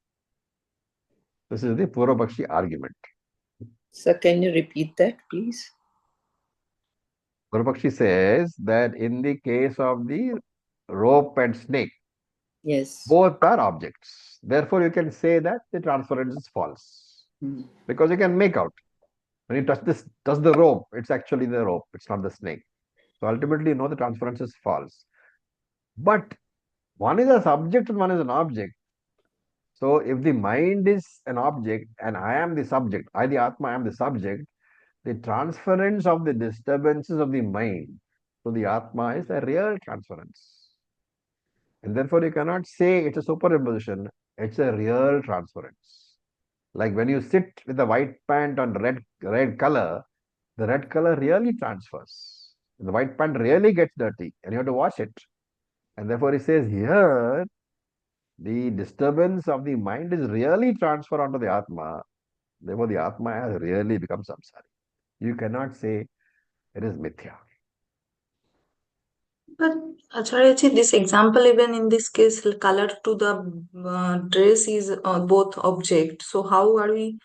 Speaker 2: This is the Purva argument.
Speaker 1: So can you repeat that, please?
Speaker 2: Purva says that in the case of the rope and snake,
Speaker 1: Yes.
Speaker 2: both are objects. Therefore, you can say that the transference is false. Because you can make out. When you touch the rope, it's actually the rope, it's not the snake. So ultimately, you know the transference is false. But one is a subject and one is an object. So if the mind is an object and I am the subject, I the Atma am the subject, the transference of the disturbances of the mind to the Atma is a real transference. And therefore you cannot say it's a superimposition, it's a real transference. Like when you sit with a white pant on red color, the red color really transfers. The white pant really gets dirty and you have to wash it. And therefore he says here, the disturbance of the mind is really transferred onto the Atma. Therefore the Atma has really become samsari. You cannot say it is mithya.
Speaker 3: But Acharya, this example, even in this case, color to the dress is both object. So how are we?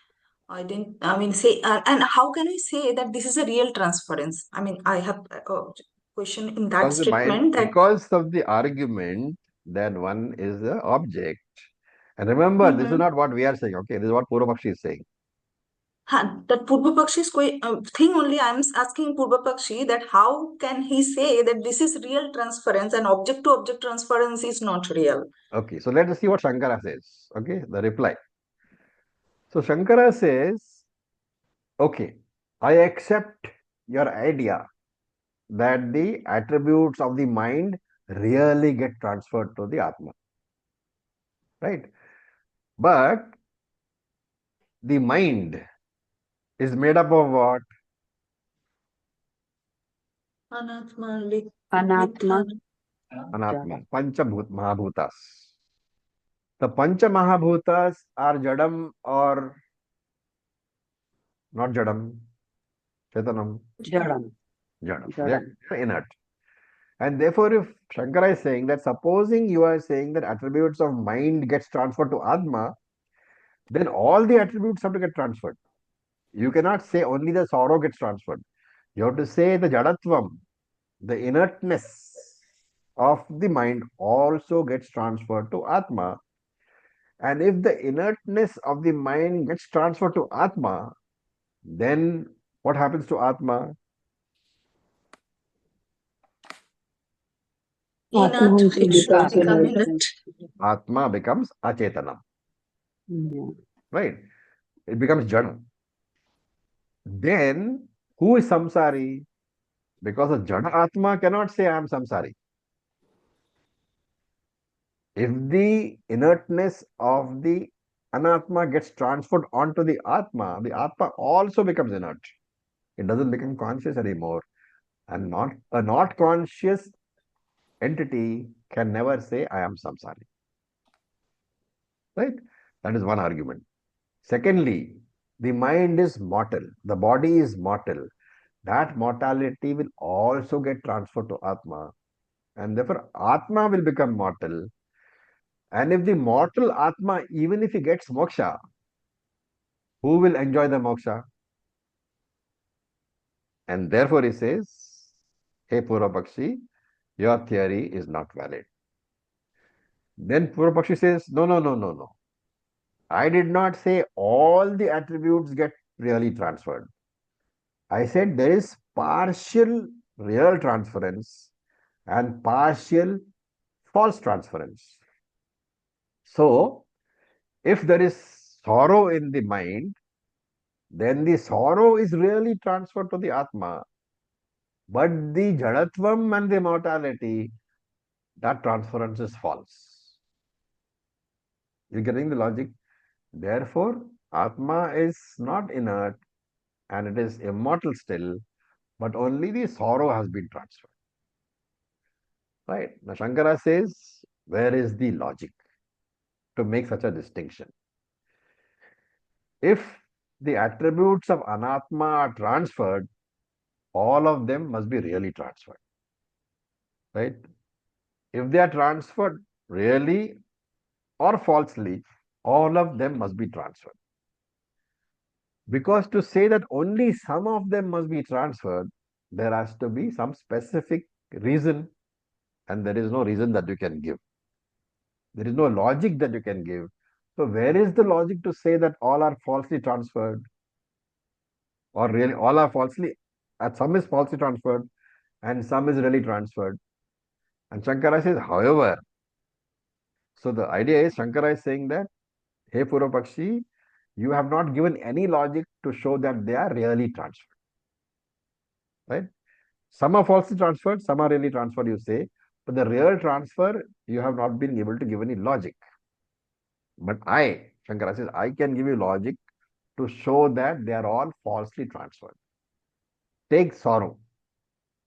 Speaker 3: Say, and how can we say that this is a real transference? I mean, I have a question in that statement that
Speaker 2: Because of the argument that one is the object. And remember, this is not what we are saying, okay? This is what Purva is saying.
Speaker 3: That Purva Pakshi's thing only I'm asking Purva Pakshi that how can he say that this is real transference and object to object transference is not real?
Speaker 2: Okay, so let us see what Shankara says. Okay, the reply. So Shankara says, okay, I accept your idea that the attributes of the mind really get transferred to the Atma. Right? But the mind is made up of what?
Speaker 3: Anatma.
Speaker 6: Anatma.
Speaker 2: Anatma. Mahabhutas. The Pancha Mahabhutas are Jadam or not Jadam? Chetanam?
Speaker 6: Jadam.
Speaker 2: Jadam. They are inert. And therefore, if Shankara is saying that supposing you are saying that attributes of mind gets transferred to Atma, then all the attributes have to get transferred. You cannot say only the sorrow gets transferred. You have to say the jadatvam, the inertness of the mind also gets transferred to Atma. And if the inertness of the mind gets transferred to Atma, then what happens to Atma?
Speaker 3: Inert, it should become inert.
Speaker 2: Atma becomes achetanam, right? It becomes jada. Then who is samsari? Because a jada Atma cannot say I am samsari. If the inertness of the anatma gets transferred onto the Atma also becomes inert. It doesn't become conscious anymore. And not a not conscious entity can never say I am samsari. Right? That is one argument. Secondly, the mind is mortal, the body is mortal. That mortality will also get transferred to Atma, and therefore Atma will become mortal. And if the mortal Atma, even if he gets moksha, who will enjoy the moksha? And therefore he says, Hey Purvapakshi, your theory is not valid. Then Purvapakshi says, No, no, no, no, no. I did not say all the attributes get really transferred. I said there is partial real transference and partial false transference. So, if there is sorrow in the mind, then the sorrow is really transferred to the Atma. But the Jadatvam and the mortality, that transference is false. You're getting the logic? Therefore, Atma is not inert and it is immortal still, but only the sorrow has been transferred. Right? Now, Shankara says, where is the logic to make such a distinction? If the attributes of Anatma are transferred, all of them must be really transferred. Right? If they are transferred really or falsely, all of them must be transferred. Because to say that only some of them must be transferred, there has to be some specific reason, and there is no reason that you can give. There is no logic that you can give. So, where is the logic to say that all are falsely transferred? Or really, all are falsely, some is falsely transferred, and some is really transferred. And Shankara says, however, so the idea is Shankara is saying that, hey Purvapakshi, you have not given any logic to show that they are really transferred. Right? Some are falsely transferred, some are really transferred, you say. But the real transfer, you have not been able to give any logic. But Shankara says, I can give you logic to show that they are all falsely transferred. Take sorrow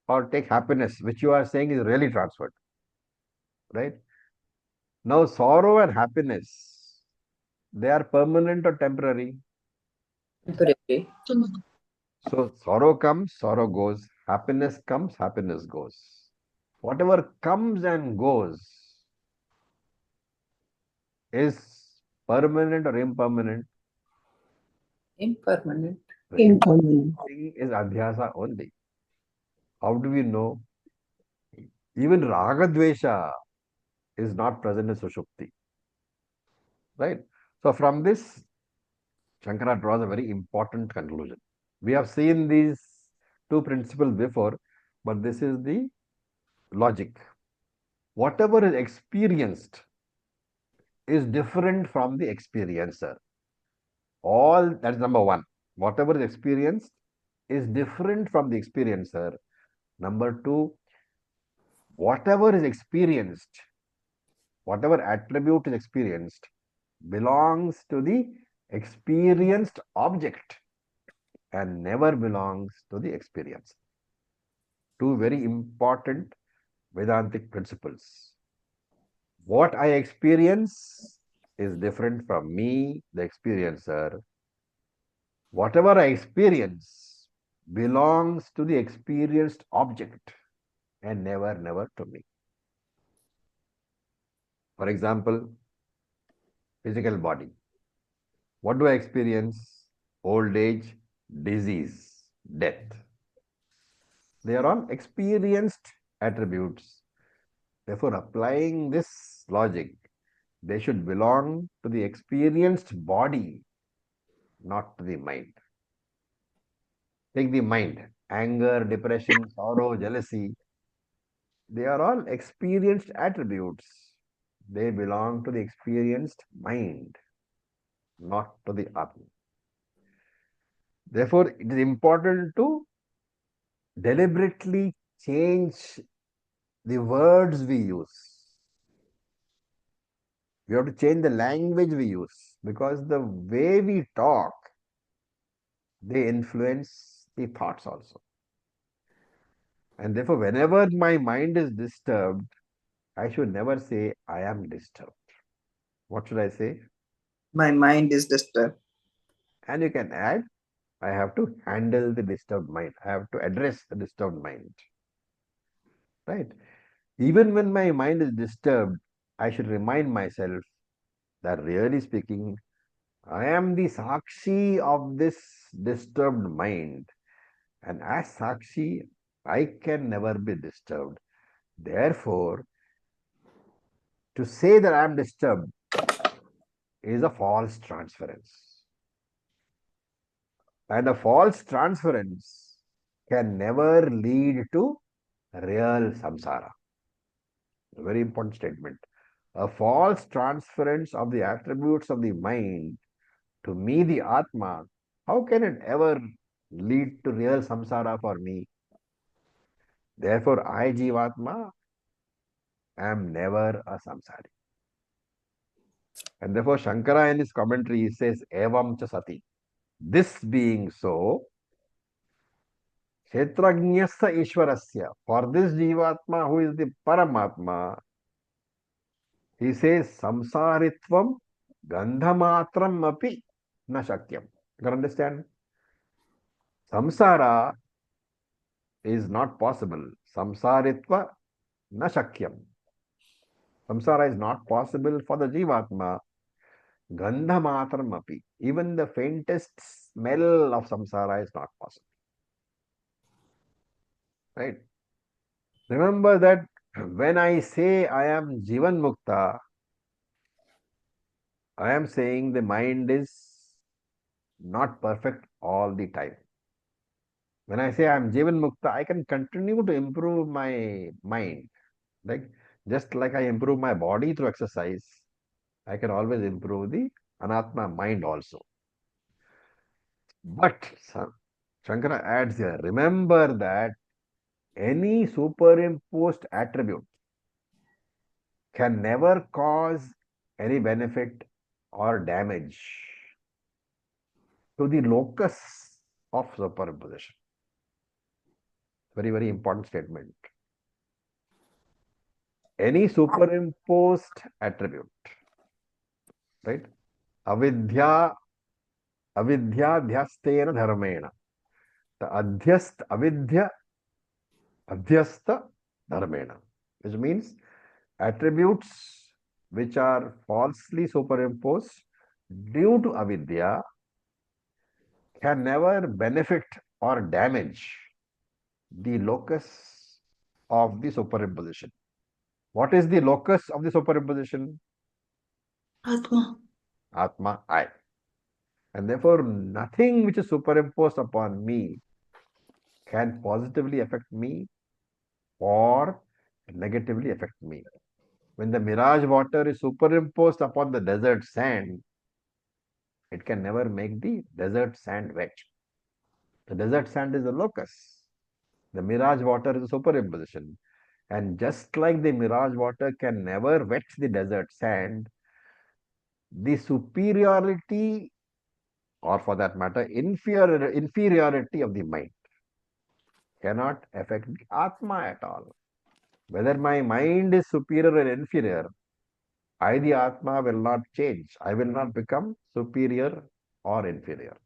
Speaker 2: or take happiness, which you are saying is really transferred. Right? Now, sorrow and happiness, they are permanent or temporary?
Speaker 1: Temporary.
Speaker 2: So, sorrow comes, sorrow goes. Happiness comes, happiness goes. Whatever comes and goes is permanent or impermanent?
Speaker 1: Impermanent.
Speaker 2: Everything is adhyasa only. How do we know? Even ragadvesha is not present in Sushupti. Right? So, from this, Shankara draws a very important conclusion. We have seen these two principles before, but this is the logic. Whatever is experienced is different from the experiencer. All that is number one. Whatever is experienced is different from the experiencer. Number two, whatever is experienced, whatever attribute is experienced, belongs to the experienced object and never belongs to the experience. Two very important Vedantic principles. What I experience is different from me, the experiencer. Whatever I experience belongs to the experienced object and never to me. For example, physical body. What do I experience? Old age, disease, death. They are all experienced attributes. Therefore, applying this logic, they should belong to the experienced body, not to the mind. Take the mind, anger, depression, sorrow, jealousy. They are all experienced attributes. They belong to the experienced mind, not to the Atma. Therefore, it is important to deliberately change the words we use. We have to change the language we use because the way we talk, they influence the thoughts also. And therefore, whenever my mind is disturbed, I should never say, I am disturbed. What should I say?
Speaker 1: My mind is disturbed.
Speaker 2: And you can add, I have to handle the disturbed mind. I have to address the disturbed mind. Right? Even when my mind is disturbed, I should remind myself that really speaking, I am the Sakshi of this disturbed mind. And as Sakshi, I can never be disturbed. Therefore, to say that I am disturbed is a false transference. And a false transference can never lead to real samsara. A very important statement. A false transference of the attributes of the mind to me, the Atma, how can it ever lead to real samsara for me? Therefore, I, Jivatma, am never a samsari. And therefore, Shankara in his commentary he says, Evam cha sati. This being so, Kshetrajnasya Ishwarasya. For this Jivatma who is the Paramatma, he says, Samsaritvam Gandhamatram api na shakyam. You can understand? Samsara is not possible. Samsaritva na shakyam. Samsara is not possible for the Jivatma. Gandhamatram api. Even the faintest smell of samsara is not possible. Right? Remember that when I say I am Jivan Mukta, I am saying the mind is not perfect all the time. When I say I am Jivan Mukta, I can continue to improve my mind. Like just like I improve my body through exercise, I can always improve the Anatma mind also. But Shankara adds here, remember that any superimposed attribute can never cause any benefit or damage to the locus of superimposition. Very, very important statement. Any superimposed attribute, right? Avidya, avidhyadhyastena dharmena. The adhyast, avidya, adhyasta dharmena, which means attributes which are falsely superimposed due to avidya can never benefit or damage the locus of the superimposition. What is the locus of the superimposition?
Speaker 3: Atma.
Speaker 2: Atma, I. And therefore, nothing which is superimposed upon me can positively affect me or negatively affect me. When the mirage water is superimposed upon the desert sand, it can never make the desert sand wet. The desert sand is the locus. The mirage water is a superimposition. And just like the mirage water can never wet the desert sand, the superiority, or for that matter, inferiority of the mind cannot affect the Atma at all. Whether my mind is superior or inferior, I, the Atma, will not change. I will not become superior or inferior.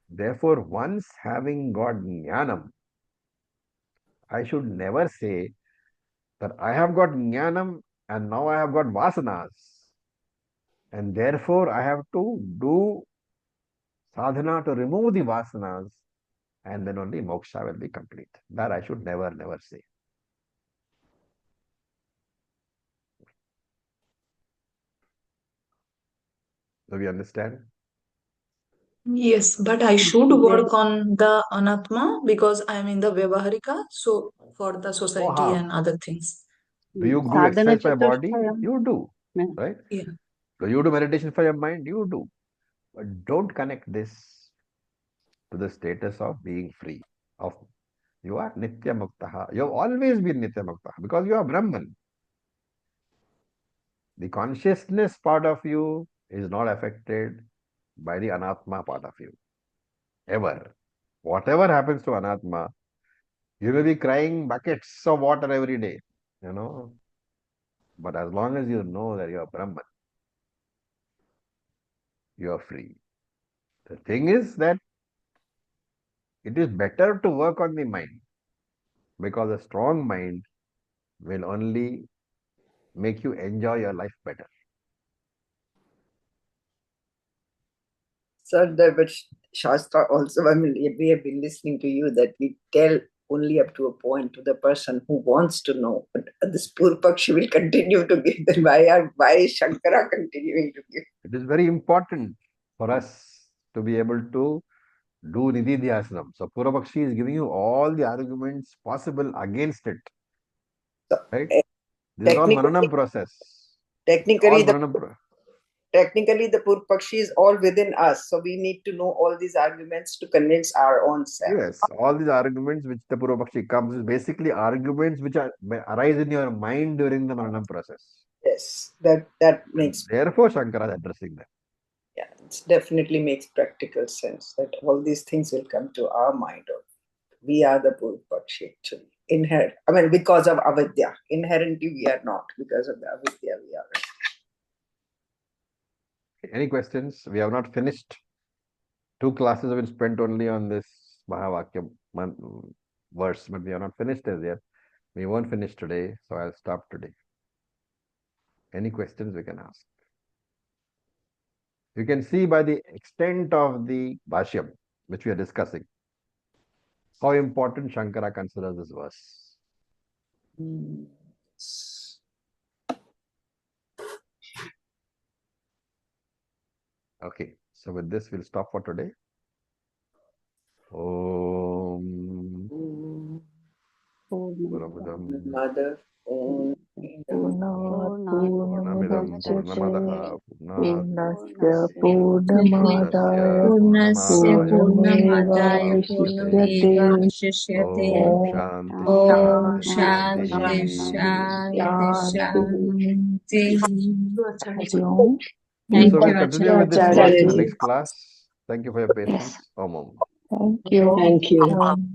Speaker 2: Therefore, once having got jnanam, I should never say that I have got jnanam and now I have got vasanas. And therefore, I have to do sadhana to remove the vasanas and then only moksha will be complete. That I should never say. Do we understand?
Speaker 3: Yes, but I should work on the anatma because I am in the Vyavaharika, so for the society and other things.
Speaker 2: Do you do exercise for your body? You do, right?
Speaker 3: Yeah.
Speaker 2: Do you do meditation for your mind? You do. But don't connect this to the status of being free. Of you are Nitya Muktaha. You have always been Nitya Muktaha because you are Brahman. The consciousness part of you is not affected by the Anatma part of you. Ever. Whatever happens to Anatma, you may be crying buckets of water every day, But as long as you know that you are Brahman, you are free. The thing is that it is better to work on the mind because a strong mind will only make you enjoy your life better.
Speaker 1: So but Shastra also, we have been listening to you that we tell only up to a point to the person who wants to know. But this Purpakshi will continue to give. Then why is Shankara continuing to give?
Speaker 2: It is very important for us to be able to do Nididhyasanam. So Purvapakshi is giving you all the arguments possible against it.
Speaker 1: So,
Speaker 2: right? This is all Mananam process.
Speaker 1: Technically, the Purpakshi is all within us. So we need to know all these arguments to convince our own self.
Speaker 2: Yes, all these arguments which the Purvapakshi comes is basically arguments which arise in your mind during the Mananam process.
Speaker 1: Yes, that makes.
Speaker 2: Therefore, Shankara is addressing them.
Speaker 1: Yeah, it definitely makes practical sense that all these things will come to our mind. We are the Purvapakshi actually. Because of avidya. Inherently, we are not. Because of the avidya, we are.
Speaker 2: Any questions? We have not finished. 2 classes have been spent only on this Mahavakya verse, but we have not finished as yet. We won't finish today, so I'll stop today. Any questions we can ask? You can see by the extent of the Bhashyam, which we are discussing, how important Shankara considers this verse. Okay, so with this we'll stop for today. Om
Speaker 1: Mother,
Speaker 2: Purnamidam Purnamadaha
Speaker 8: Purnasya Purnamadaya Purnamevavashishyate. Om Shanti Shanti Shanti. Thank
Speaker 2: So
Speaker 8: you,
Speaker 2: we'll continue with this
Speaker 8: Acharya.
Speaker 2: verse in the next class. Thank you for your patience. Om.
Speaker 6: Thank you.
Speaker 8: Thank you.